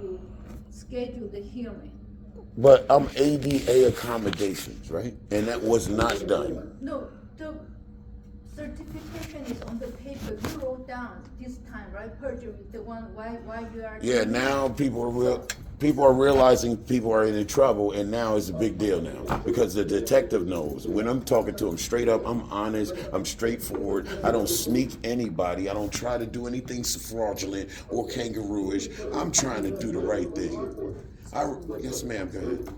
to schedule the hearing. But I'm ADA accommodations, right? And that was not done. No, the certification is on the paper. You wrote down this time, right? Perjury, the one why you are. Yeah, now people are realizing people are in trouble, and now it's a big deal now because the detective knows. When I'm talking to him straight up, I'm honest, I'm straightforward. I don't sneak anybody. I don't try to do anything fraudulent or kangarooish. I'm trying to do the right thing. Yes, ma'am. Go ahead.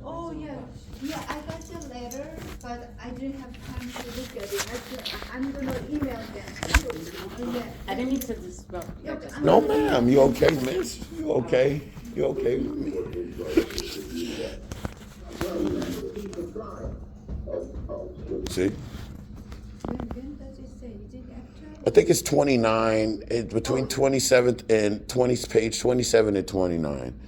Oh yeah, yeah. I got the letter, but I didn't have time to look at it. I'm gonna email them. Yeah. I didn't mean to disrupt. Okay, No, ma'am. You okay, miss? You okay? You okay with me? See? When does it say? Is it after? I think it's 29, between 27th and page 27 and 29.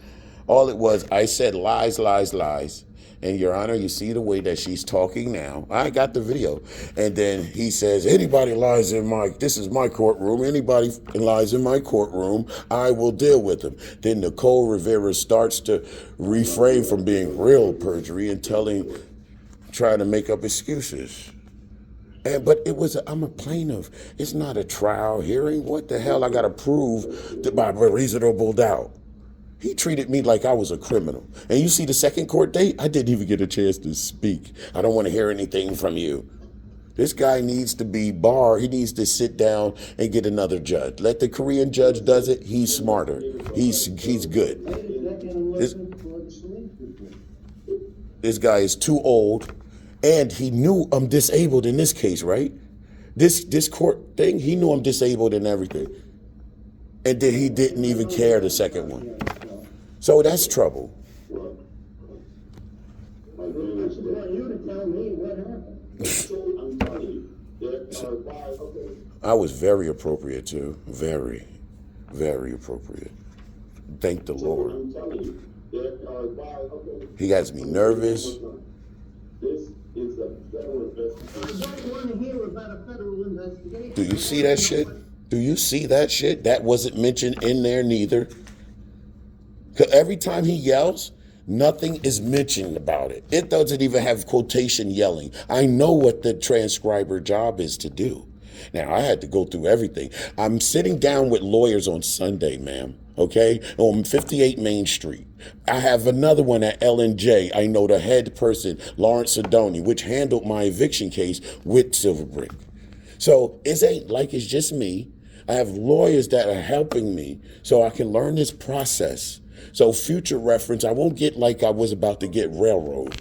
All it was, I said lies, lies, lies. And Your Honor, you see the way that she's talking now. I got the video. And then he says, anybody lies this is my courtroom. Anybody lies in my courtroom, I will deal with them. Then Nicole Rivera starts to refrain from being real perjury and trying to make up excuses. But I'm a plaintiff. It's not a trial hearing. What the hell I got to prove by reasonable doubt? He treated me like I was a criminal. And you see the second court date, I didn't even get a chance to speak. I don't want to hear anything from you. This guy needs to be barred. He needs to sit down and get another judge. Let the Korean judge does it. He's smarter. He's good. This guy is too old. And he knew I'm disabled in this case, right? This court thing, he knew I'm disabled and everything. And then he didn't even care the second one. So that's trouble. I was very appropriate too. Very, very appropriate. Thank the Lord. He has me nervous. Do you see that shit? Do you see that shit? That wasn't mentioned in there neither. Because every time he yells, nothing is mentioned about it. It doesn't even have quotation yelling. I know what the transcriber job is to do. Now, I had to go through everything. I'm sitting down with lawyers on Sunday, ma'am, okay, on 58 Main Street. I have another one at L&J. I know the head person, Lawrence Sidoni, which handled my eviction case with Silverbrick. So it ain't like it's just me. I have lawyers that are helping me so I can learn this process. So future reference, I won't get like I was about to get railroad.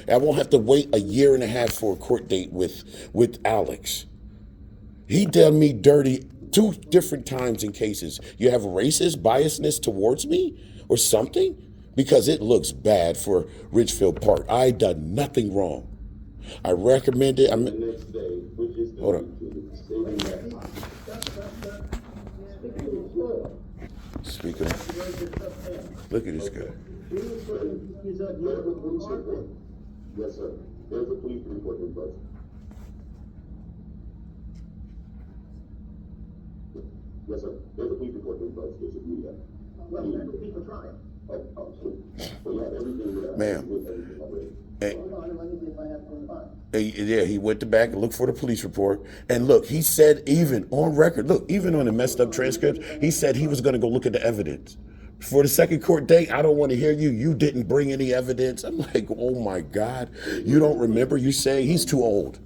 I won't have to wait a year and a half for a court date with Alex. He done me dirty 2 different times in cases. You have racist biasness towards me or something? Because it looks bad for Richfield Park. I done nothing wrong. I recommend it. Hold on. Speaker. Look at this guy. Yes, sir. There's a police report in place. Yes, sir. There's a police report in place. Yes, you that. Well, that's what people try. Ma'am. Yeah, he went to back and looked for the police report. And look, he said even on record, look, even on the messed up transcripts, he said he was going to go look at the evidence. For the second court date, I don't want to hear you. You didn't bring any evidence. I'm like, oh my God. You don't remember? You say he's too old.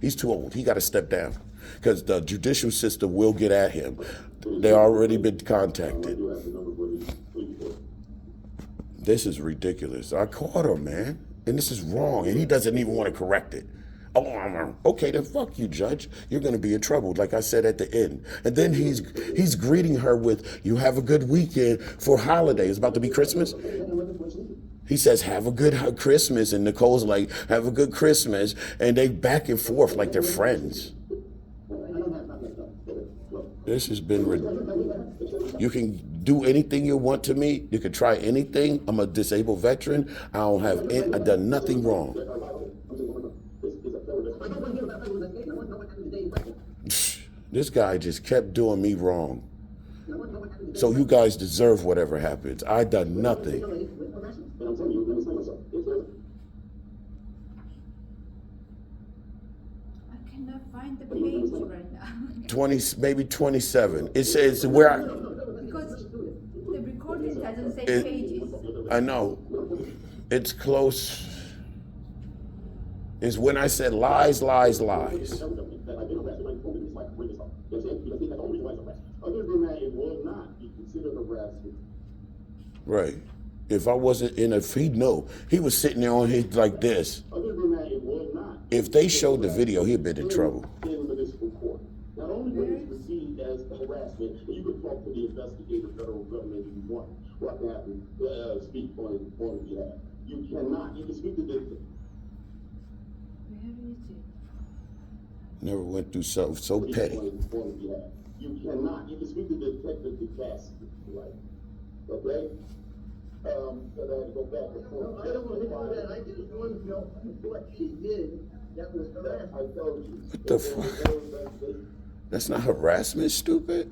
He's too old. He got to step down because the judicial system will get at him. They already been contacted. This is ridiculous. I caught him, man. And this is wrong. And he doesn't even want to correct it. Oh, okay, then fuck you, Judge. You're going to be in trouble, like I said at the end. And then he's greeting her with, you have a good weekend for holiday. It's about to be Christmas. He says, have a good Christmas. And Nicole's like, have a good Christmas. And they back and forth like they're friends. This has been ridiculous. You can do anything you want to me. You can try anything. I'm a disabled veteran. I've done nothing wrong. This guy just kept doing me wrong. So you guys deserve whatever happens. I done nothing. And I'm telling you, let me explain myself. I cannot find the page right now. 20, maybe 27. It says where I, Because the recording doesn't say It- pages. I know. It's close. It's when I said lies, lies, lies. Other than that, it will not be considered harassment. Right. If I wasn't in a, he'd know. He was sitting there on his like this. Other than that, it will not. If they showed the video, he'd been in trouble. In municipal court. Not only when it's received as harassment, you can talk to the investigator, federal government, if you want. What happened? Speak on behalf. You cannot. You can speak to the. Where is it? Never went through something so petty. On behalf. You cannot. You can speak to Detective DeCassi, right? Okay. But I had to go back and forth. I don't want to know that. I just want to know what she did that was harassment. I told you. What the fuck? That's not harassment, stupid.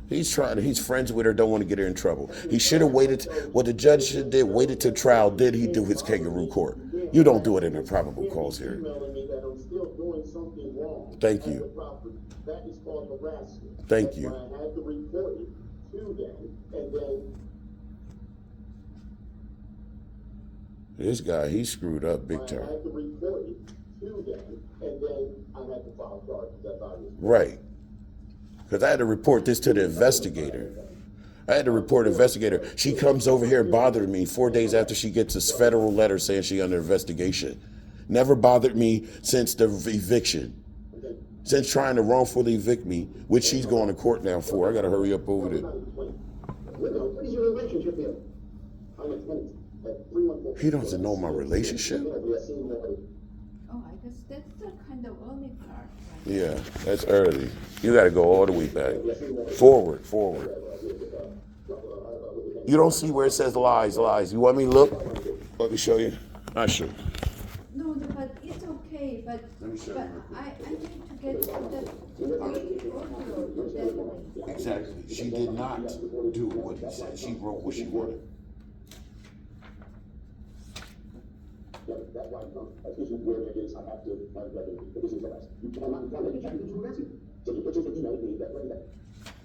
He's friends with her, don't want to get her in trouble. He should have waited, what the judge should have did, waited till trial, did he do his kangaroo court. You don't do it in a probable cause here. Emailing me that I'm still doing something wrong. Thank at you. the property. That is called harassment. Thank That's you. why I had to report it to them, and then This guy, he screwed up big I time. had to report it to them, and then I had to file charges. That's obvious. Right. Because I had to report this to the investigator. I had to report investigator. She comes over here bothering me 4 days after she gets this federal letter saying she under investigation. Never bothered me since the eviction. Since trying to wrongfully evict me, which she's going to court now for. I got to hurry up over there. What is your relationship here? I'm a tenant. He doesn't know my relationship. Oh, I guess that's the kind of early part, right? Yeah, that's early. You got to go all the way back. Forward. You don't see where it says lies, lies. You want me to look? Let me show you. I'll show you. No, but it's okay, but Let me show you but real quick. I need to get to the audio definitely. Exactly. She did not do what he said. She wrote what she wanted. That's why this is where it is. I have to this is harassment. You cannot to harassment. So you put your email me that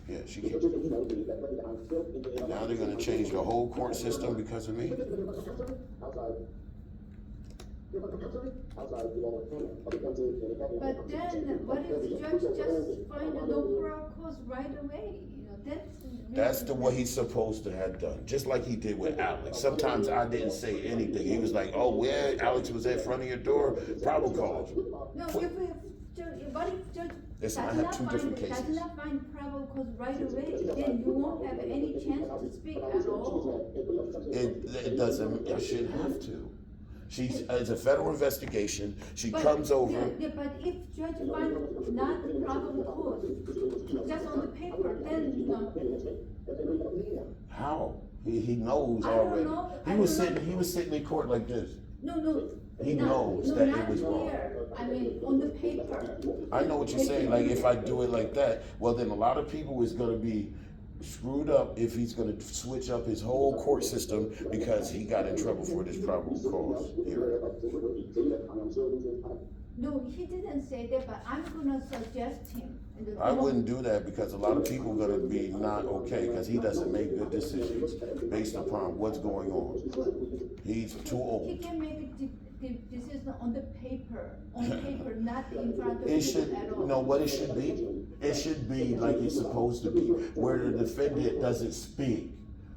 Yeah, she put can't. your email me that I'm still in the Now they're going to change the whole court system because of me? outside. Outside the law of the country. But then, what if judge just find a no probable cause right away? You know, That's the way he's supposed to have done, just like he did with Alex. Sometimes I didn't say anything. He was like, oh, yeah, Alex was in front of your door, probable cause. No, if judge Listen, I does had not two different does cases. not find probable cause right away, then you won't have any chance to speak at all. It doesn't, it shouldn't have to. She's, it's a federal investigation. She comes over. Yeah, but if judge finds not probable cause, just on the paper, then, you know. How? He knows I don't already. know. He was sitting in court like this. No. He not- knows no, that not it was wrong. here. I mean, on the paper. I know what you're saying. Like if I do it like that, well then a lot of people is gonna be screwed up if he's gonna switch up his whole court system because he got in trouble for this probable cause hearing. No, he didn't say that, but I'm gonna suggest him. I wouldn't do that because a lot of people are gonna be not okay because he doesn't make good decisions based upon what's going on. He's too He old. can make the decision on the paper, not in front of It people should, at all. you know what it should be? It should be like it's supposed to be, where the defendant doesn't speak.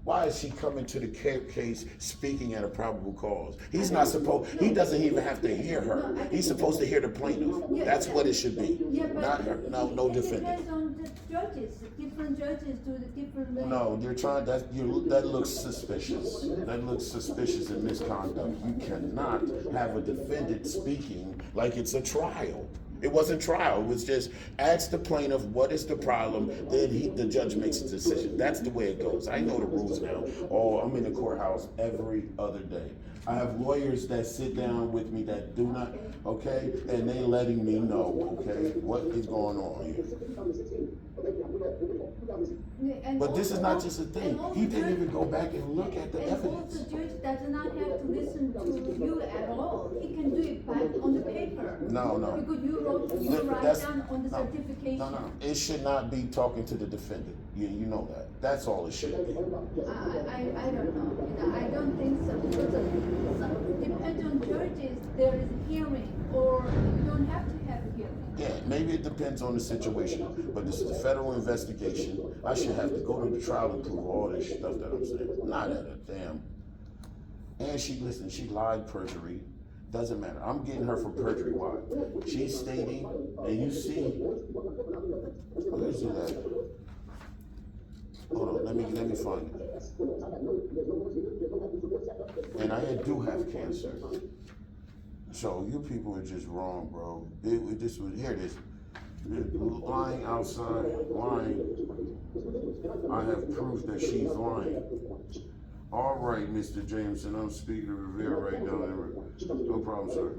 Why is she coming to the case speaking at a probable cause? He's not supposed, he doesn't even have to hear her. He's supposed to hear the plaintiff. That's what it should be. Yeah, but Not her, no it defendant. depends on the judges. Different judges do the different way. No, you're trying, that looks suspicious. That looks suspicious in misconduct. You cannot have a defendant speaking like it's a trial. It wasn't trial. It was just ask the plaintiff what is the problem, then the judge makes a decision. That's the way it goes. I know the rules now. Oh, I'm in the courthouse every other day. I have lawyers that sit down with me that do not, okay, and they letting me know, okay, what is going on here. But this is not just a thing. He didn't even go back and look at the And also, evidence. judge does not have to listen to you at all. He can do it by on the paper. No. Because you write That's- down on the no, certification. No. It should not be talking to the defendant. You know that. That's all it should be. I don't know. I don't think so. Because depends on judges, there is hearing, or you don't have to have a hearing. Yeah, maybe it depends on the situation, but this is a federal investigation. I should have to go to the trial and prove all this stuff that I'm saying. Not at a damn. And she lied, perjury. Doesn't matter. I'm getting her for perjury. Why? She's stating, and you see, where's it at? Hold on, let me find it. And I do have cancer. So you people are just wrong, bro. Here it is. Lying outside, lying. I have proof that she's lying. All right, Mr. Jameson, I'm speaking to Rivera right now. No problem, sir.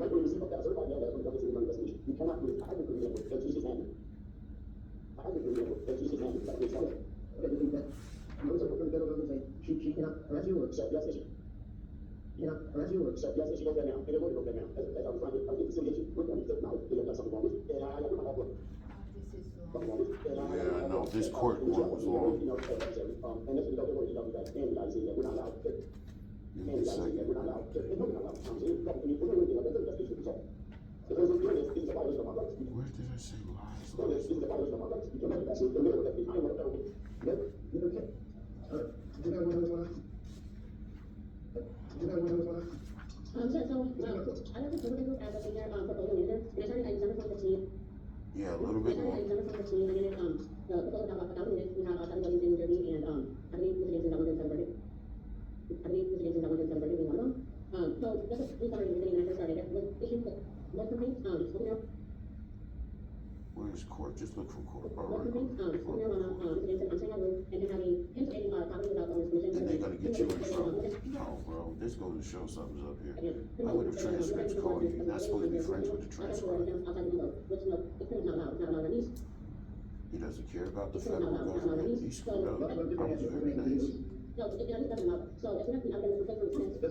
She cannot harass you or accept your decision. She cannot harass you or accept your decision. She goes there now. And it will go there now. As I was trying to get the situation, we're going to now. There's got something wrong with it. And I put my mouth on it. This is long. Yeah, I know. This court one was long. And this is the way you know that. And I say that we're not allowed to. Give me a second. We're not allowed to. We're not allowed to. We're not allowed to. So there's a this is a violation of my rights. Where did I say lies? So this is a violation of my rights. You cannot pass it. The middle of that. I want to tell you. You okay? Do you know what's going on? Do you know what's going on? Sure, so, I was just looking as a senior portfolio manager, and I started in December 2015. Yeah, a little bit I more. started in December 2015, and then, the portfolio got about 1,000 units. We have 7 buildings in New Jersey, and, I believe Mr. Jameson got one in Celebrity. I believe Mr. Jameson got one in Celebrity being one of them. So, just a brief summary of the beginning when I first started, there was issues with blood complaints, smoking marijuana. Where's court? Just look for court. All Blood right. complaints, smoking marijuana, Mr. Jameson entering my room, and then having him creating, property without the owner's permission. And they're gonna get you in trouble. No, bro. This goes to show something's up here. Why would the transcripts call you? You're not supposed to be friends with the transcript. He doesn't care about the federal government. He screwed up. I was very nice. No, it doesn't matter. So it's not the outcome of the complaint.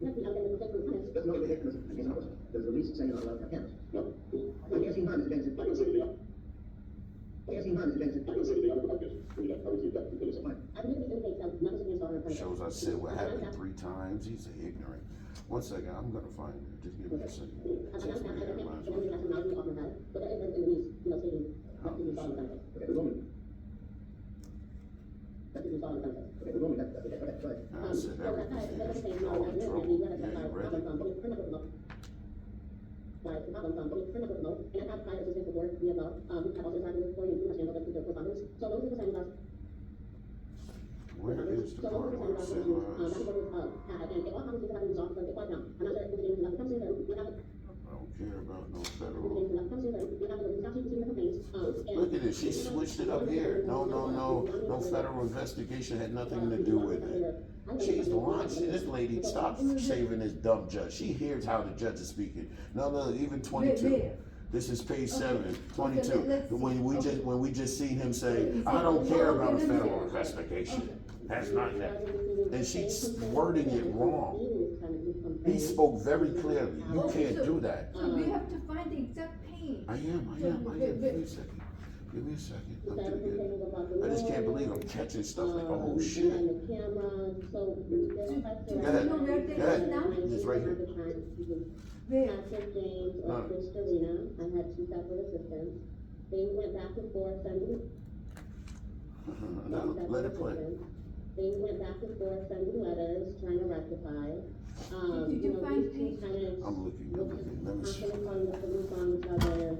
Not the outcome of the complaint. There's no mechanism against us. There's a release saying you're not allowed to have cameras. No. I guess he might against it. I can say anything. I guess he might against it. I can say anything. I can see that. Finish it. I believe the indicates that none of the installer are Shows I said what happened 3 times. He's ignorant. 1 second. I'm gonna find it. Just give me a second. Just I me can't that last remember one. the nationality off my head, but there is a release, stating that the installer benefit. Okay, the woman. That the installer benefit. Okay, the woman. That's right. I said So that's everything. the same, Y'all in trouble. Yeah, you ready? Like, the problem from putting criminal remote, and I have private assistance for board via law. I've also tried to look for you, pretty much handle the correspondence. So those are the same guys. Where is the part where it said lies? And it all comes because I've been resolved from the court now. I'm not sure if the name comes in there, we have I don't care about no the federal. name comes in there, we have the statute to the complaints. Look at it. She switched it up here. No federal investigation had nothing to do with it. She's lying. This lady, stop shaving this dumb judge. She hears how the judge is speaking. No, even 22. This is page 7, 22. When we just seen him say, I don't care about a federal investigation. That's not that. And she's wording it wrong. He spoke very clearly. You can't do that. So we have to find the exact page. I am. Give me a second. I'm doing it. I just can't believe I'm catching stuff like, oh shit. And the camera, so. Do you know where they is now? It's right here. Where? Patrick James or Chris Serena, I had 2 separate assistants. They went back and forth sending. No, let it play. They went back and forth sending letters, trying to rectify. Did you find page? I'm looking. Let me see. Constantly calling the police on each other,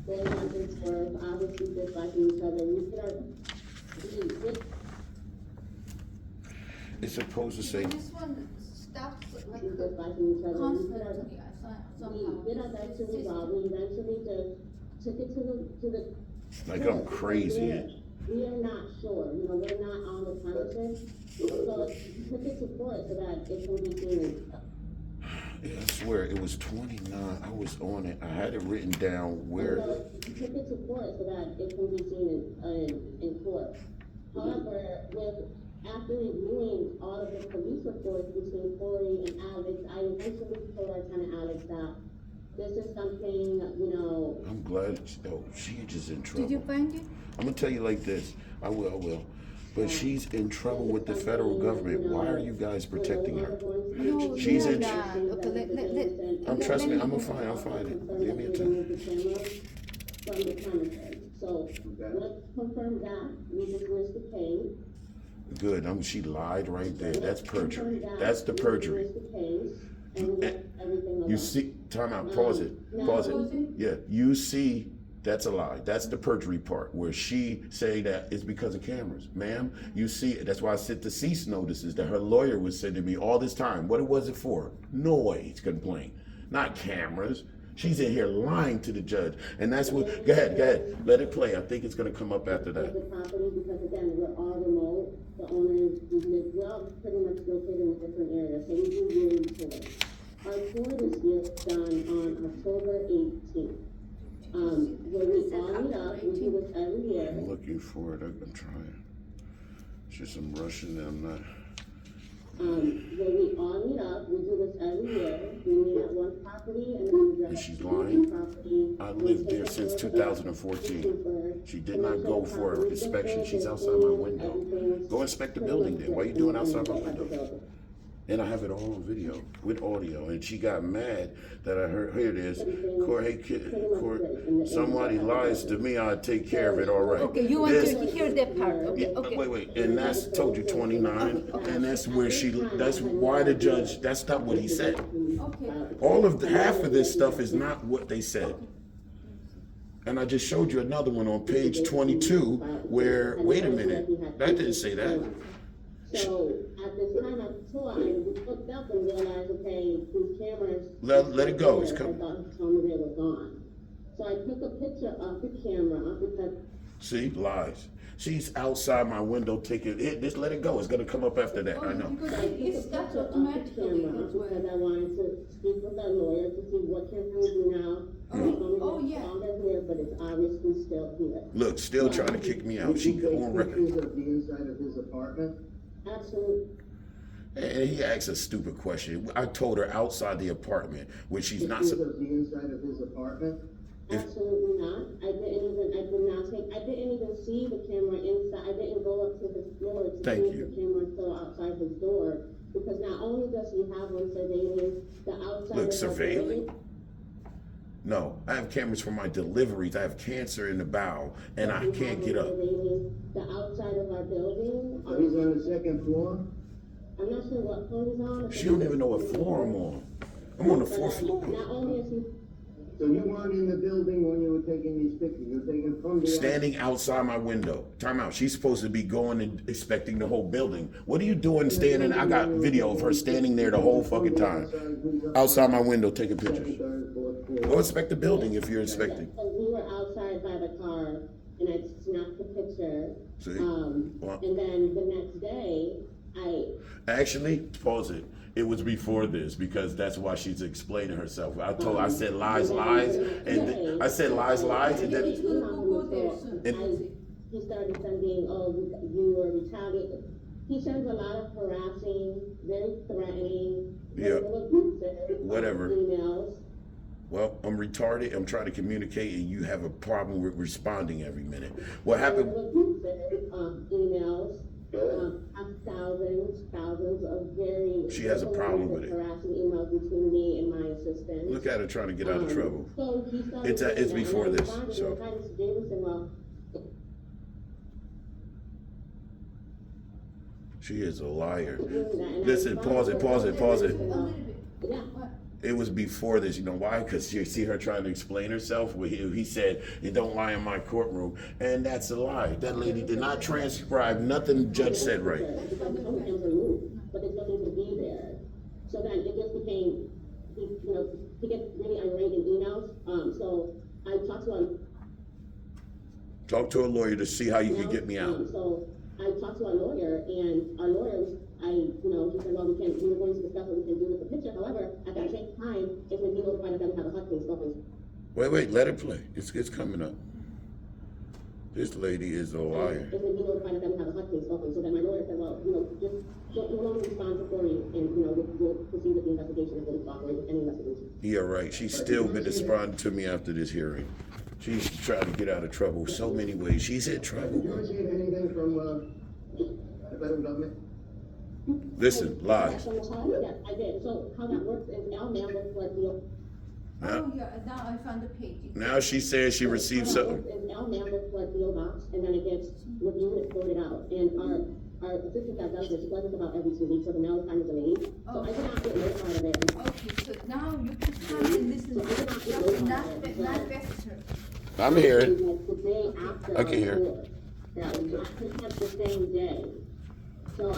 going back and forth, obviously disliking each other. It's supposed to say, This one stops like Disliking each other. constantly. We did our best to resolve, we eventually just took it to the. like I'm crazy. We are not sure, we're not on the premises, so took it to court so that it will be seen. I swear it was 29. I was on it. I had it written down where. So you took it to court so that it can be seen in court. However, after reviewing all of the police reports between Corey and Alex, I eventually told Lieutenant Alex that this is something, I'm glad. She's just in trouble. Did you find it? I'm gonna tell you like this. I will. But she's in trouble with the federal government. Why are you guys protecting her? No, She's in. Trust me. I'm gonna find it. Give me a time. From the premises. So let's confirm that. We dismissed the case. Good. She lied right there. That's perjury. That's the perjury. You see, time out. Pause it. Yeah, you see, that's a lie. That's the perjury part where she say that it's because of cameras. Ma'am, you see, that's why I sent the cease notices that her lawyer was sending me all this time. What was it for? Noise complaint, not cameras. She's in here lying to the judge, and that's what. Go ahead, let it play. I think it's gonna come up after that. The property, because again, we're all remote. The owners, we're all pretty much located in a different area, so we do really tour. Our tour this year is done on October 18th. Where we all meet up, we do this every year. I'm looking for it. I'm trying. It's just I'm rushing and I'm not. Where we all meet up, we do this every year. We meet at one property and then we And she's lying. I lived there since 2014. She did not go for an inspection. She's outside my window. Go inspect the building then. What are you doing outside my window? And I have it all on video with audio. And she got mad that I heard, here it is. Corey, somebody lies to me, I'll take care of it, all right. Okay, you want to hear that part. Okay. Wait. And that's told you 29. And that's where that's why the judge, that's not what he said. Okay. All of half of this stuff is not what they said. And I just showed you another one on page 22 where, wait a minute, that didn't say that. So at this time of tour, we looked up and realized, okay, these cameras. Let it go. It's coming. I thought he told me they were gone. So I took a picture of the camera because. See, lies. She's outside my window taking it. Just let it go. It's gonna come up after that. I know. Because I it starts automatically. That's why. Because I wanted to speak with our lawyer to see what can we do now. Yeah. Here, but it's obviously still here. Look, still trying to kick me out. She on record. Pictures of the inside of his apartment? Absolutely. And he asked a stupid question. I told her outside the apartment, which she's not. Pictures of the inside of his apartment? Absolutely not. I didn't even see the camera inside. I didn't go up to his floor to see if the camera is still outside his door. Because not only does he have one surveilling the outside Look, of surveilling? No, I have cameras for my deliveries. I have cancer in the bowel, and I can't get up. The outside of our building. So he's on the second floor? I'm not sure what floor he's on. She don't even know what floor I'm on. I'm on the fourth floor. Not only is he. So you weren't in the building when you were taking these pictures? You were taking from the... Standing outside my window. Time out. She's supposed to be going and inspecting the whole building. What are you doing standing? I got video of her standing there the whole fucking time. Outside my window taking pictures. Go inspect the building if you're inspecting. So we were outside by the car, and I snapped the picture. See? And then the next day, Actually, pause it. It was before this because that's why she's explaining herself. I said lies, and I said lies, and then. He started sending, you were retaliating. He sends a lot of harassing, very threatening, Whatever. emails. Well, I'm retarded. I'm trying to communicate, and you have a problem with responding every minute. What happened? Emails. Thousands of very. She has a problem with it. Harassing emails between me and my assistant. Look at her trying to get out of trouble. So he started It's before this. So. She is a liar. Listen, pause it. Yeah. It was before this, you know why? Because you see her trying to explain herself. He said, "You don't lie in my courtroom," and that's a lie. That lady did not transcribe nothing the judge said right. But it's nothing to be there. So then it just became, he gets really irate in emails. So I talked to him. Talk to a lawyer to see how you can get me out. So I talked to our lawyer, and our lawyer was, he said, well, we were going to discuss what we can do with the picture. However, at that same time, it's when he notified us that we have a HUD case going. Wait, let it play. It's coming up. This lady is a liar. It's when he notified us that we have a HUD case open. So then my lawyer said, well, just we'll only respond to Corey, and, we'll proceed with the investigation and we'll cooperate with any investigation. Yeah, right. She's still been responding to me after this hearing. She's trying to get out of trouble so many ways. She's in trouble. Did you receive anything from the federal government? Listen, live. Yes, I did. So how that works is our mail looks like the. Oh, yeah, now I found the page. Now she says she received something. Our mail looks like the box, and then it gets reviewed and sorted out. And our assistant that does this, she does this about every 2 weeks, so the mail is kind of delayed. So I did not get notified of it. Okay, so now you can come and listen to it. Not better. I'm here. The day after. I can hear. That was pretty much the same day. So I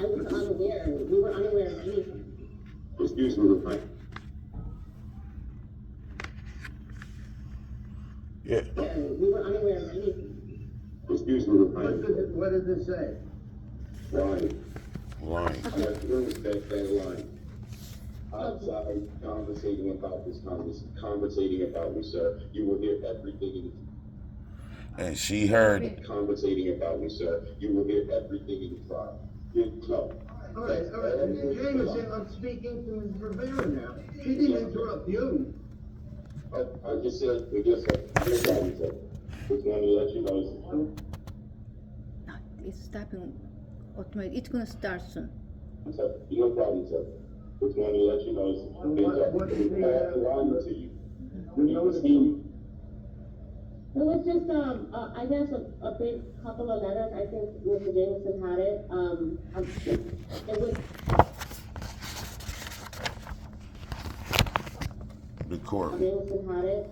was unaware. We were unaware of anything. Excuse me, Frank. Yeah. We were unaware of anything. Excuse me, Frank. What did it say? Lying. Lying. I have to agree with that line. Outside conversating about this, conversating about me, sir. You will hear everything And she heard. conversating about me, sir. You will hear everything in the trial. No. All right. Jameson, I'm speaking to Ms. Rivera now. She didn't interrupt you. Oh, I just said, no problem, sir. Just wanted to let you know. No, it's stopping automatically. It's gonna start soon. Sir, no problem, sir. Just wanted to let you know. What is the, lying to you. the notice? It was just, I guess a big couple of letters. I think Mr. Jameson had it. It was. The court. Jameson had it.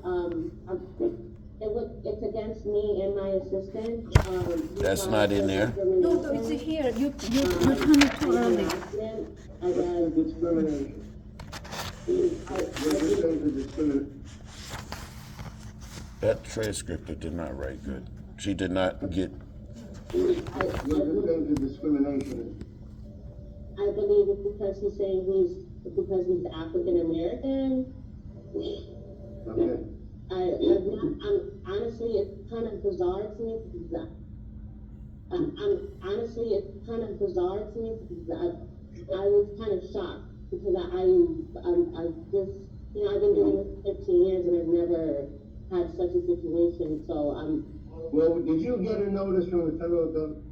It's against me and my assistant. That's not in there. No, it's here. You coming too early. I got Discrimination. What is the discrimination? That transcriptor did not write good. She did not get. What is the discrimination? I believe it's because he's saying he's African American. Okay. I'm honestly, it's kind of bizarre to me because I was kind of shocked because I just, I've been doing this 15 years and I've never had such a situation, so Well, did you get a notice from the federal government?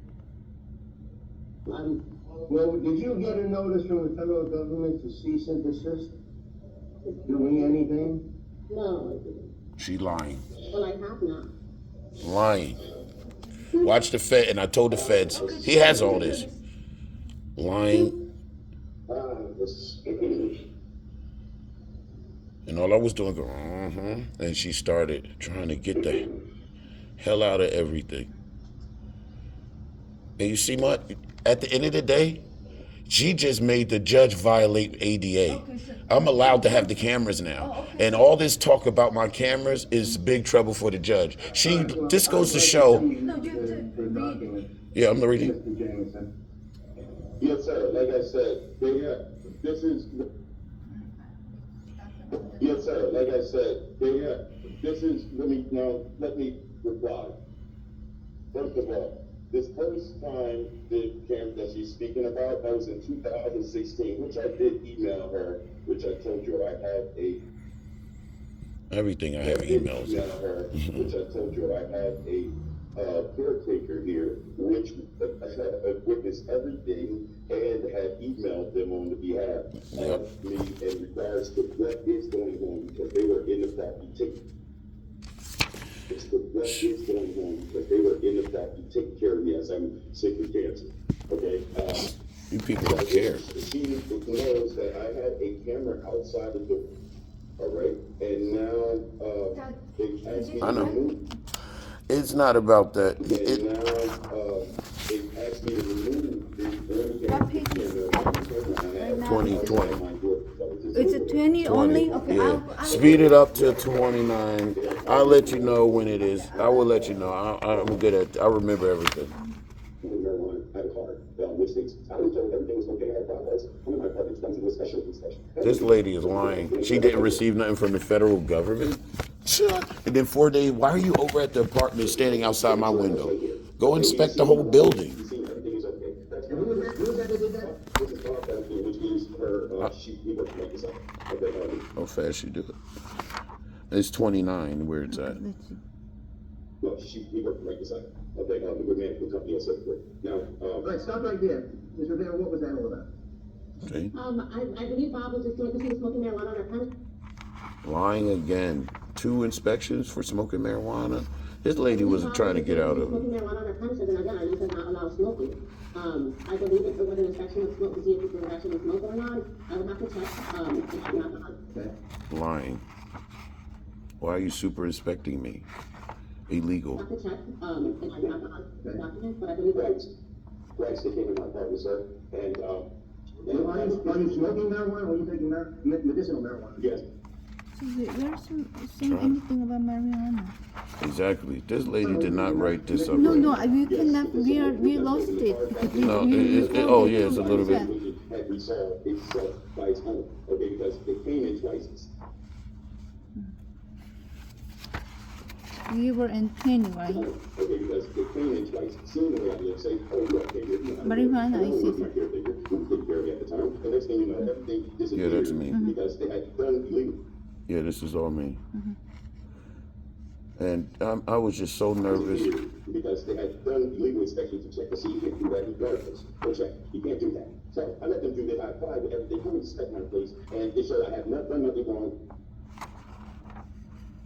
Well, did you get a notice from the federal government to cease and desist? Doing anything? no, She lying. well, I have not. Lying. Watch the Fed, and I told the feds, he has all this. Lying. And all I was doing, and she started trying to get the hell out of everything. And you see, at the end of the day, she just made the judge violate ADA. I'm allowed to have the cameras now. And all this talk about my cameras is big trouble for the judge. This goes to show. No, you have to read. Yeah, I'm reading. Mr. Jameson. Yes, sir. Like I said, Yes, sir. Like I said, let me reply. First of all, this first time that she's speaking about, that was in 2016, which I did email her, which I told you I have Everything I have emails. Which I told you I have a caretaker here, which witnessed everything and had emailed them on the behalf of me in regards to what is going on because they were in the property taking. What is going on because they were in the property taking care of me as I'm sick with cancer. Okay. You people don't care. She knows that I had a camera outside the door. All right, and now they asked me I know. to remove. It's not about that. And now they asked me to remove the What page is it? Right now? 2020. Is it 20 only? Okay, Yeah. I'll Speed it up to 29. I'll let you know when it is. I will let you know. I'm good at. I remember everything. which states, I was told everything was okay at progress. One of my apartments comes to a special inspection. This lady is lying. She didn't receive nothing from the federal government. And then 4 days, why are you over at the apartment standing outside my window? Go inspect the whole building. Everything is okay. That's who was that did that? This is Bob Benfield, which is her, he works like this. How fast you do it? It's 29, where it's at. Let's see. Well, he worked right beside the good management company and so forth. Now, All right, stop right there. Mr. Rivera, what was that all about? See? I believe Bob was just doing, because he was smoking marijuana on our premise. Lying again. 2 inspections for smoking marijuana. This lady was trying to get out of it. Smoking marijuana on our premises, and again, our lease does not allow smoking. I believe if there was an inspection of smoke to see if people were actually smoke going on, I would have to check, if I'm not Okay. Lying. Why are you super inspecting me? Illegal. have to check, if I'm not the document, but I believe that. Right, they came in my apartment, sir, and, Are you smoking marijuana or are you taking medicinal marijuana? yes. So where's saying anything about marijuana? Exactly. This lady did not write this up. No, right. no, we cannot. We lost it. Because No, we oh yeah, it's a little bit. Had resolved itself by its own, okay, because it came in twice. We were in pain, right? Okay, because it came in twice. Seeing the way I live, say, oh, look, okay, Marijuana, I see. my caretaker, who took care of me at the time. The next thing you know, everything disappeared. Yeah, that's me. Because they had done illegal. Yeah, this is all me. And I was just so nervous. Because they had done illegal inspections to check to see if you can do that regardless. Go check. You can't do that. So I let them do that. I applied with everything. Come inspect my place, and they showed I have not done nothing wrong.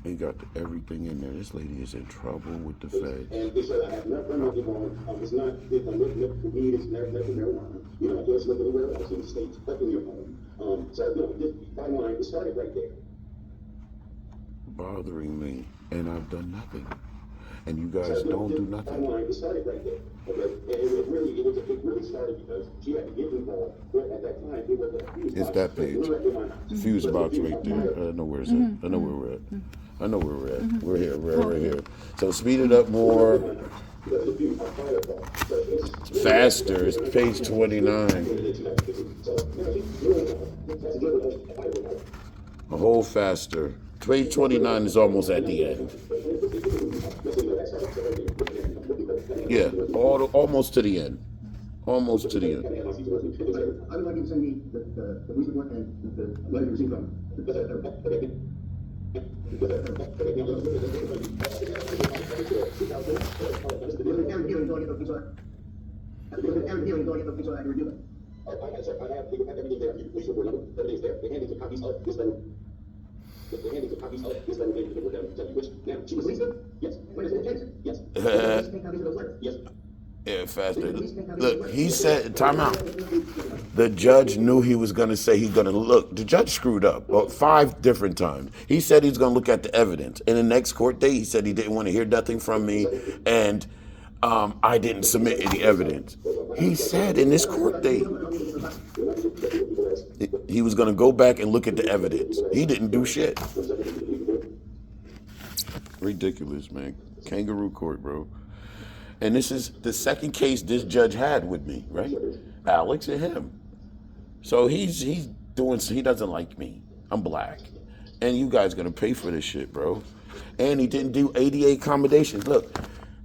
He got everything in there. This lady is in trouble with the feds. And they said I have not done nothing wrong. It's not, I'm looking up for weed, it's never marijuana. You know, I can't smoke anywhere else in the States, up in your home. So, you know, this bottom line, it started right there. Bothering me, and I've done nothing. And you guys don't do Bottom nothing. line, it started right there. Okay? And it really started because she had to get involved. But at that time, it was a fuse It's box. that page. Fuse box right there. I know where it's at. I know where we're at. I know where we're at. We're here. We're right here. So speed it up more. Faster. It's page 29. A whole faster. Page 29 is almost at the end. Yeah, almost to the end. Almost to the end. I would like you to send me the police report and the letter you received from. Yeah, faster. Look, he said, time out. The judge knew he was going to say he's going to look. The judge screwed up 5 different times. He said he's going to look at the evidence. In the next court date, he said he didn't want to hear nothing from me, and I didn't submit any evidence. He said in this court date he was going to go back and look at the evidence. He didn't do shit. Ridiculous, man. Kangaroo court, bro. And this is the second case this judge had with me, right? Alex and him. So he's doing, he doesn't like me. I'm black. And you guys gonna pay for this shit, bro. And he didn't do ADA accommodations. Look,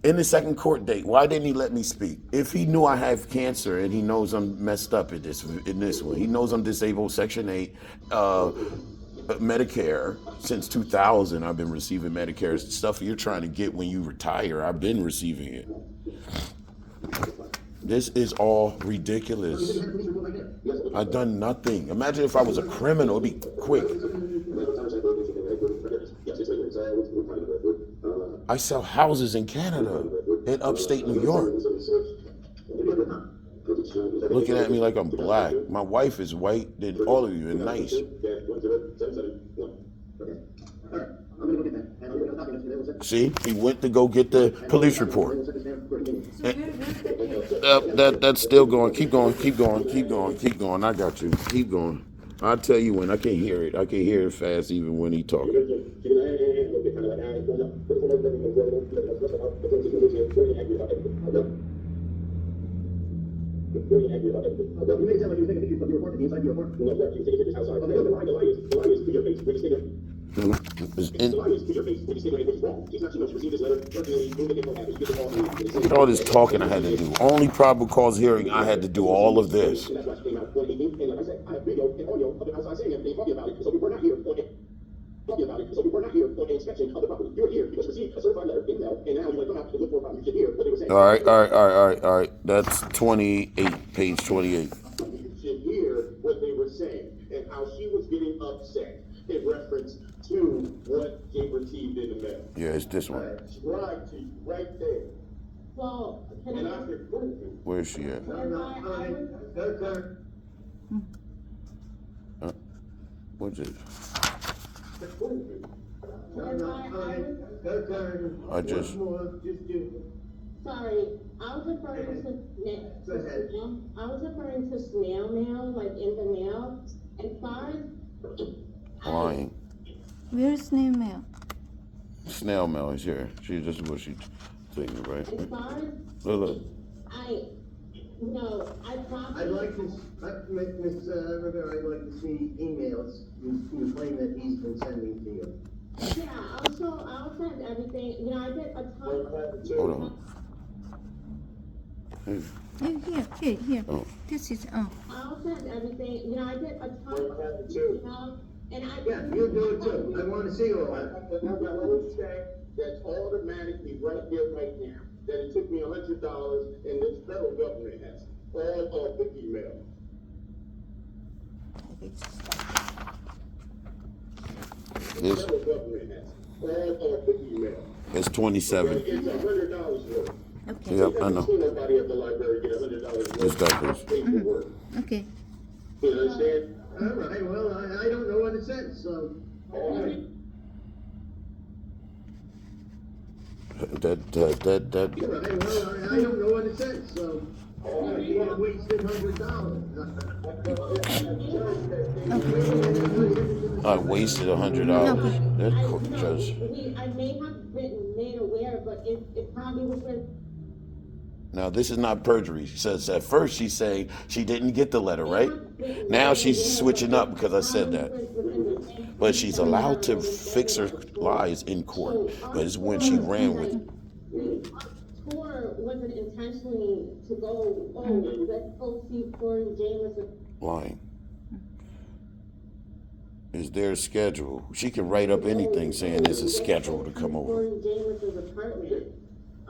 in the second court date, why didn't he let me speak? If he knew I have cancer and he knows I'm messed up in this one, he knows I'm disabled, Section 8, Medicare. Since 2000, I've been receiving Medicare. Stuff you're trying to get when you retire, I've been receiving it. This is all ridiculous. I've done nothing. Imagine if I was a criminal, it'd be quick. I sell houses in Canada, in upstate New York. Looking at me like I'm black. My wife is white, and all of you are nice. See, he went to go get the police report. That's still going. Keep going. Keep going. Keep going. Keep going. I got you. Keep going. I'll tell you when. I can hear it. I can hear it fast even when he talking. very angry about everything. Well, you made it sound like he was taking pictures of your apartment, the inside of your apartment. No, right, he was taking pictures outside. Okay, the lie is to your face. When you say that, the lie is to your face. When you say that anything's wrong. She's not, she knows she received this letter. Personally, you make it happen. You get the call from me. Look at all this talking I had to do. Only probable cause hearing, I had to do all of this. And that's why she came out on 18th. And like I said, I have video and audio of them outside saying everything, talking about it. So we were not here on it. Talking about it. So we were not here on an inspection of the property. You're here because you received a certified letter in mail, and now you want to come out and look for a problem. You should hear what they were saying. All right. That's 28, page 28. You should hear what they were saying and how she was getting upset in reference to what they received in the mail. Yeah, it's this one. Right to you, right there. Well, can And I? I could prove it. Where is she at? What's it? I just. Sorry, I was referring to I was referring to snail mail, like in the mail. As far as Lying. Where's snail mail? Snail mail is here. This is what she's thinking, right? as far as Look. I probably. I'd like to, Ms. Rivera, I'd like to see emails you claim that he's been sending to you. Yeah, I'll send everything. You know, I did a ton. Hold on. Here. Oh. This is, I'll send everything. You know, I did a ton. And I. Yeah, you do it too. I want to see all that. I always say that's automatically right there, right now. That it took me $100 and this federal government has all of the email. This Federal government has all of the email. it's 27. It's $100 worth. okay. Yep, I know. See nobody at the library get $100 worth It's that of paperwork. Okay. You understand? All right, well, I don't know what it says, so. All right. That. All right, well, I don't know what it says, so. You wasted $100. I wasted $100. That I court judge. I may have been made aware, but it probably was with. Now this is not perjury. She says at first she's saying she didn't get the letter, right? Now she's switching up because I said that. But she's allowed to fix her lies in court. But it's when she ran with it. Tour wasn't intentionally to go, let's go see Corey Jameson. Lying. Is there a schedule? She can write up anything saying there's a schedule to come over. Corey Jameson's apartment.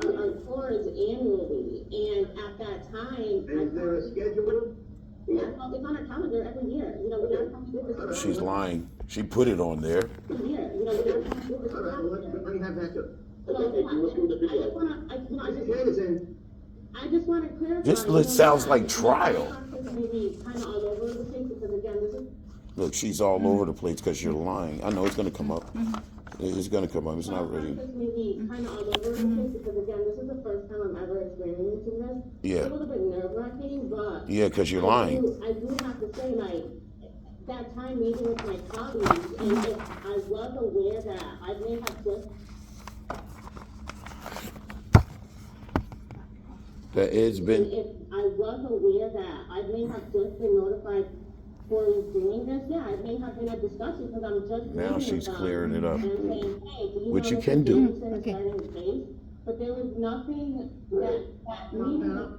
Our tour is annually, and at that time. Is there a schedule? Yeah, well, it's on our calendar every year. You know, we don't have to do this. She's lying. She put it on there. Every year, you know, we don't have to do this. All right, well, let me have that too. I just want to clarify. This sounds like trial. Maybe kind of all over the place because again, this is. Look, she's all over the place because you're lying. I know it's going to come up. It's going to come up. It's not ready. Maybe kind of all over the place because again, this is the first time I'm ever experiencing this. Yeah. It's a little bit nerve-wracking, but. Yeah, because you're lying. I do have to say, like, that time meeting with my colleagues, and if I was aware that I may have just. That it's been. If I was aware that I may have just been notified for doing this, yeah, it may have been a discussion because I'm just. Now she's clearing it up. And saying, hey, do you Which know you can do. Okay. But there was nothing that meeting.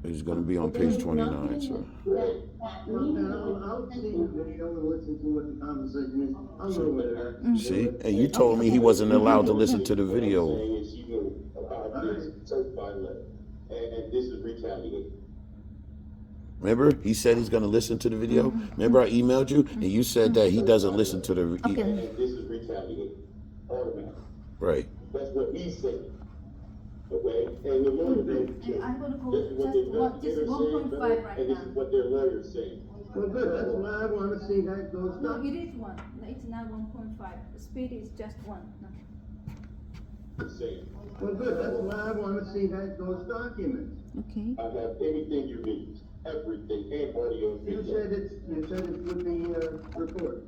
It's going to be on page 29, sir. I'll see the video and listen to what the conversation is. I'll go with her. See? And you told me he wasn't allowed to listen to the video. Saying is she knew about this certified letter, and this is retaliating. Remember, he said he's going to listen to the video? Remember I emailed you? And you said that he doesn't listen to the... Okay. And this is retaliating. Automatic. Right. That's what he said. Okay? And the lawyer And I'm gonna go this is what the just investigator 1.5 saying, right and this now. is what their lawyer's saying. Well, good, that's why I want to see that goes No, up. it is 1. No, it's not 1.5. Speed is just 1. No. Saying. Well, good, that's why I want to see that those documents. Okay. I have anything you need, everything, and audio and You video. said it's with the report.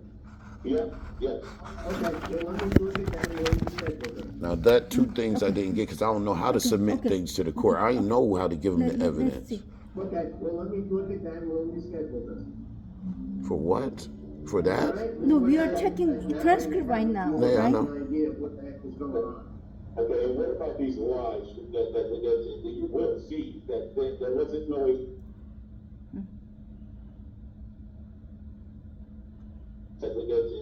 Yeah, yes. Okay, well, let me look at that and we'll reschedule this. Now that two things I didn't get because I don't know how to submit things to the court. I didn't know how to give them the Let's evidence. see. Okay, well, let me look at that and we'll reschedule this. For what? For that? Alright? No, we are checking transcript right now, Yeah, I right? know. No idea what the heck is going on. Okay, and what about these lies that you will see that there wasn't no that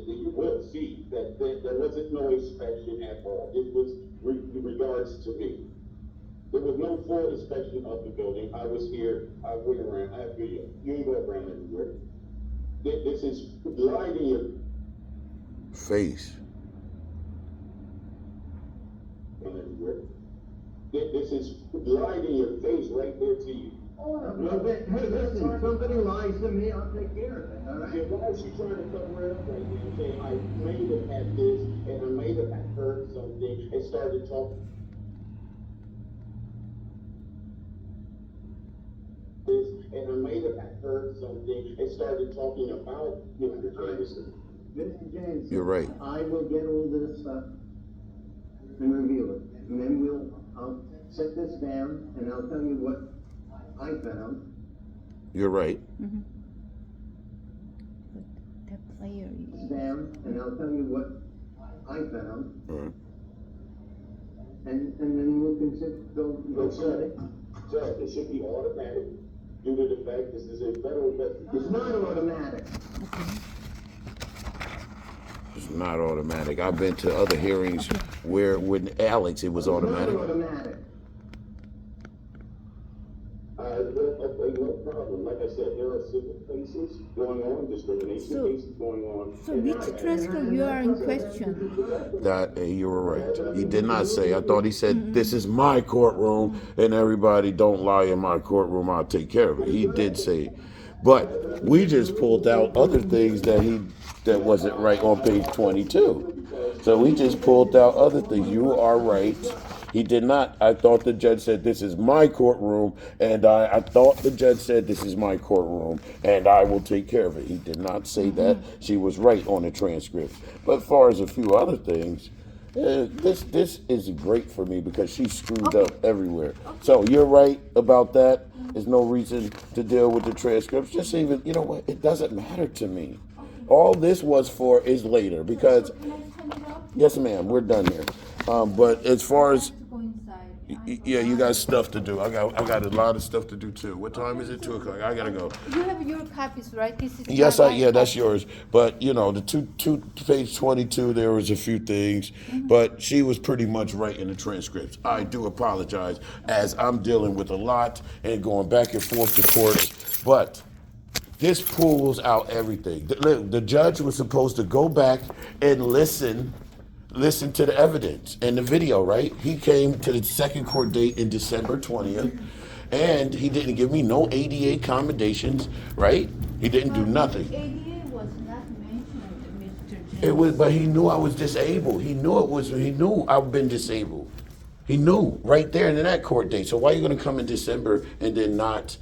you will see that there wasn't no inspection at all. It was in regards to me. There was no full inspection of the building. I was here. I went around. I have video. You ain't go around everywhere. This is lying in your Face. everywhere. This is lying in your face right there to you. Well, hey, listen, somebody lies to me, I'll take care of it, all Yeah, right? why is she trying to cover it up right now? Saying I may have had this and I may have had heard something and started talking this and I may have had heard something and started talking about Mr. Jameson. Mr. James. You're right. I will get all this stuff and review it, and then I'll set this down, and I'll tell you what I found. You're right. Mm-hmm. The player is. Down, and I'll tell you what I found, Right. and then we'll go No, from sir. there. Sir, it should be automatic due to the fact this is a federal investigation. It's not automatic. It's not automatic. I've been to other hearings where with Alex it was automatic. It's not automatic. No problem. Like I said, there are civil cases going on, discrimination So- cases going on. So which transcript you are in question? That you were right. He did not say. I thought he said, "This is my courtroom, and everybody don't lie in my courtroom. I'll take care of it." He did say, but we just pulled out other things that wasn't right on page 22. So we just pulled out other things. You are right. He did not. I thought the judge said, "This is my courtroom," and I thought the judge said, "This is my courtroom, and I will take care of it." He did not say that. She was right on the transcript. But as far as a few other things, this is great for me because she screwed up everywhere. So you're right about that. There's no reason to deal with the transcripts. Just even, you know what? It doesn't matter to me. All this was for is later because, yes, ma'am, we're done here. But as far as Go inside. yeah, you got stuff to do. I got a lot of stuff to do too. What time is it? 2:00. I gotta go. You have your copies, right? This is Yes, my yeah, that's copy. yours. But you know, the two page 22, there was a few things, but she was pretty much right in the transcripts. I do apologize as I'm dealing with a lot and going back and forth to courts, but this pulls out everything. The judge was supposed to go back and listen to the evidence and the video, right? He came to the second court date in December 20th, and he didn't give me no ADA accommodations, right? He didn't do nothing. ADA was not mentioned, Mr. James. It was, but he knew I was disabled. He knew I've been disabled. He knew right there in that court date. So why are you gonna come in December and then not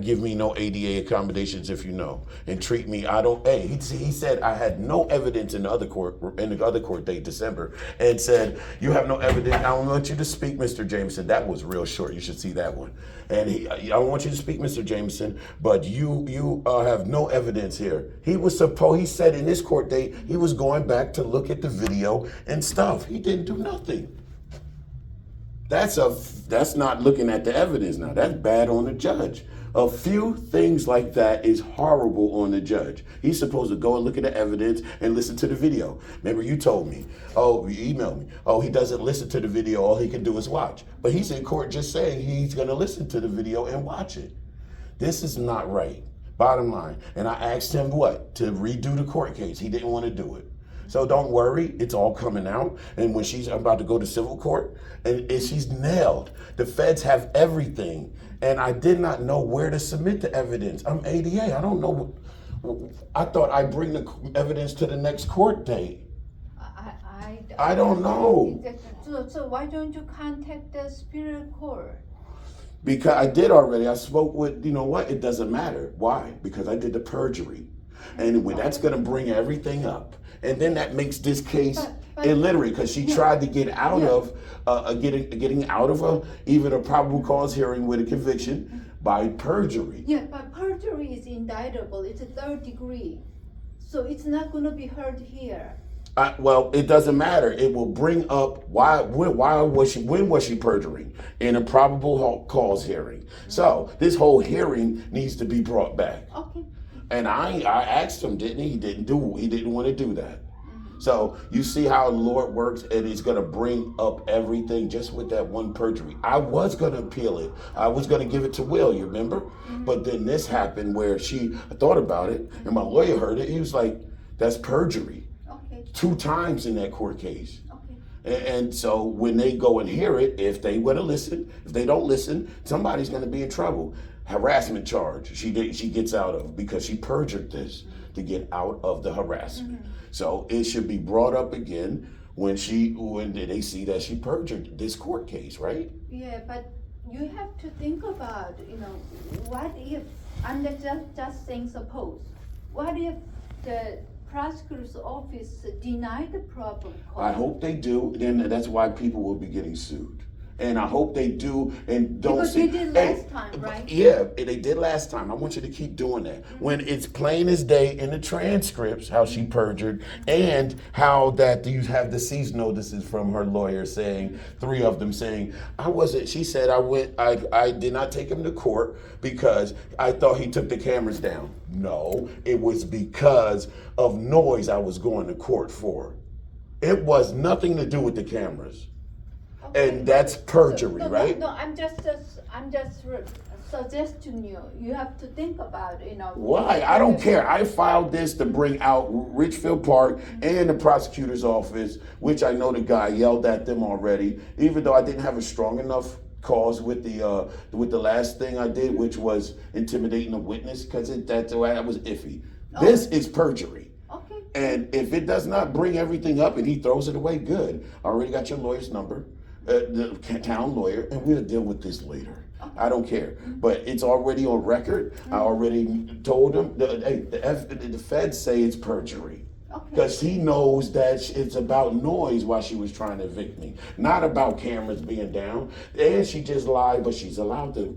give me no ADA accommodations if you know and treat me? He said I had no evidence in the other court date, December, and said you have no evidence. I don't want you to speak, Mr. Jameson. That was real short. You should see that one. And I don't want you to speak, Mr. Jameson, but you have no evidence here. He said in this court date he was going back to look at the video and stuff. He didn't do nothing. That's not looking at the evidence now. That's bad on the judge. A few things like that is horrible on the judge. He's supposed to go and look at the evidence and listen to the video. Remember, you told me, you emailed me, he doesn't listen to the video, all he can do is watch. But he's in court just saying he's gonna listen to the video and watch it. This is not right, bottom line. And I asked him to redo the court case. He didn't want to do it. So don't worry, it's all coming out. And when she's about to go to civil court, and she's nailed. The feds have everything. And I did not know where to submit the evidence. I'm ADA, I don't know. I thought I'd bring the evidence to the next court date. I don't know. So why don't you contact the Superior Court? Because I did already. I spoke with, you know what, it doesn't matter. Why? Because I did the perjury. And that's going to bring everything up. And then that makes this case But- illiterate because she tried to get out Yeah. of getting out of even a probable cause hearing with a conviction by perjury. Yeah, but perjury is indictable. It's a third degree. So it's not going to be heard here. Well, it doesn't matter. It will bring up when was she perjuring in a probable cause hearing. So this whole hearing needs to be brought back. Okay. And I asked him, didn't he? He didn't want to do that. So you see how the Lord works, and he's going to bring up everything just with that one perjury. I was going to appeal it. I was going to give it to Will, you remember? But then this happened where I thought about it, and my lawyer heard it. He was like, that's perjury. Okay. 2 times in that court case. Okay. And so when they go and hear it, if they want to listen, if they don't listen, somebody's going to be in trouble. Harassment charge she gets out of because she perjured this to get out of the harassment. So it should be brought up again when they see that she perjured this court case, right? Yeah, but you have to think about, what if, I'm just saying suppose, what if the prosecutor's office denied the probable cause? I hope they do. Then that's why people will be getting sued. And I hope they do and don't Because see. they did last time, right? Yeah, they did last time. I want you to keep doing that. When it's plain as day in the transcripts how she perjured and how that you have the cease notices from her lawyer saying, 3 of them saying, she said I did not take him to court because I thought he took the cameras down. No, it was because of noise I was going to court for. It was nothing to do with the cameras. And that's perjury, right? No, I'm just suggesting you have to think about, Why? I don't care. I filed this to bring out Richfield Park and the prosecutor's office, which I know the guy yelled at them already, even though I didn't have a strong enough cause with the last thing I did, which was intimidating a witness, because that was iffy. This is perjury. Okay. And if it does not bring everything up and he throws it away, good. I already got your lawyer's number. The town lawyer, and we'll deal with this later. I don't care, but it's already on record. I already told him. The feds say it's perjury because he knows that it's about noise while she was trying to evict me, not about cameras being down. And she just lied, but she's allowed to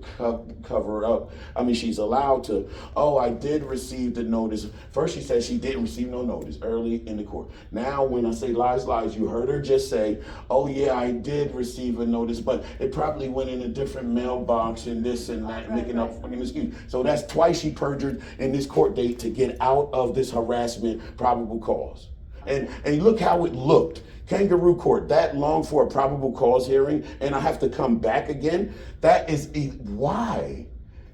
cover up. I mean, she's allowed to. Oh, I did receive the notice. First, she said she didn't receive no notice early in the court. Now, when I say lies, you heard her just say, "Oh yeah, I did receive a notice, but it probably went in a different mailbox and this and that, making up fucking excuse." So that's twice she perjured in this court date to get out of this harassment probable cause. And look how it looked. Kangaroo court, that long for a probable cause hearing, and I have to come back again. That is why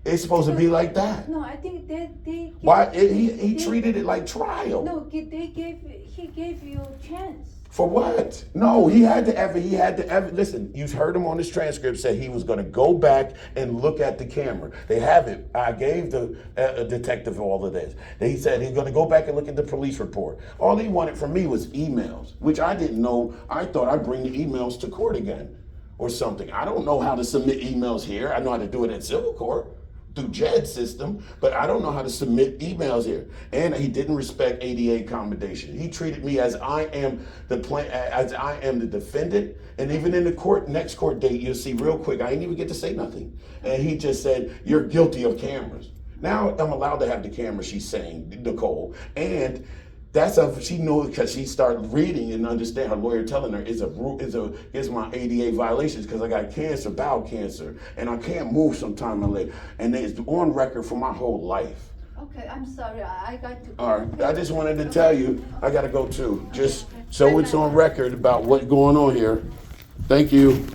it's supposed to be like that. No, I think they Why he treated it like trial. No, he gave you a chance. For what? No, he had to listen, you heard him on his transcript say he was going to go back and look at the camera. They have it. I gave the detective all of this. He said he's going to go back and look at the police report. All he wanted from me was emails, which I didn't know. I thought I'd bring the emails to court again or something. I don't know how to submit emails here. I know how to do it at civil court through JED system, but I don't know how to submit emails here. And he didn't respect ADA accommodation. He treated me as I am the defendant. And even in the next court date, you'll see real quick, I didn't even get to say nothing. And he just said, "You're guilty of cameras." Now I'm allowed to have the camera, she's saying, Nicole. And she knows because she started reading and understand her lawyer telling her is my ADA violations because I got cancer, bowel cancer, and I can't move sometime in late. And it's on record for my whole life. Okay, I'm sorry, I got to go. All right, I just wanted to tell you, I got to go too. Just so it's on record about what's going on here. Thank you.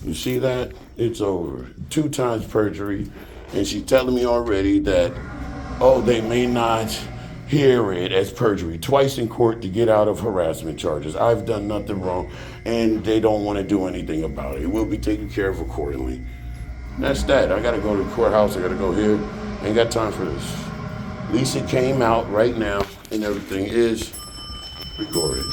You see that? It's over. 2 times perjury. And she's telling me already that, they may not hear it as perjury. Twice in court to get out of harassment charges. I've done nothing wrong, and they don't want to do anything about it. It will be taken care of accordingly. That's that. I got to go to the courthouse. I got to go here. Ain't got time for this. Lisa came out right now, and everything is recorded.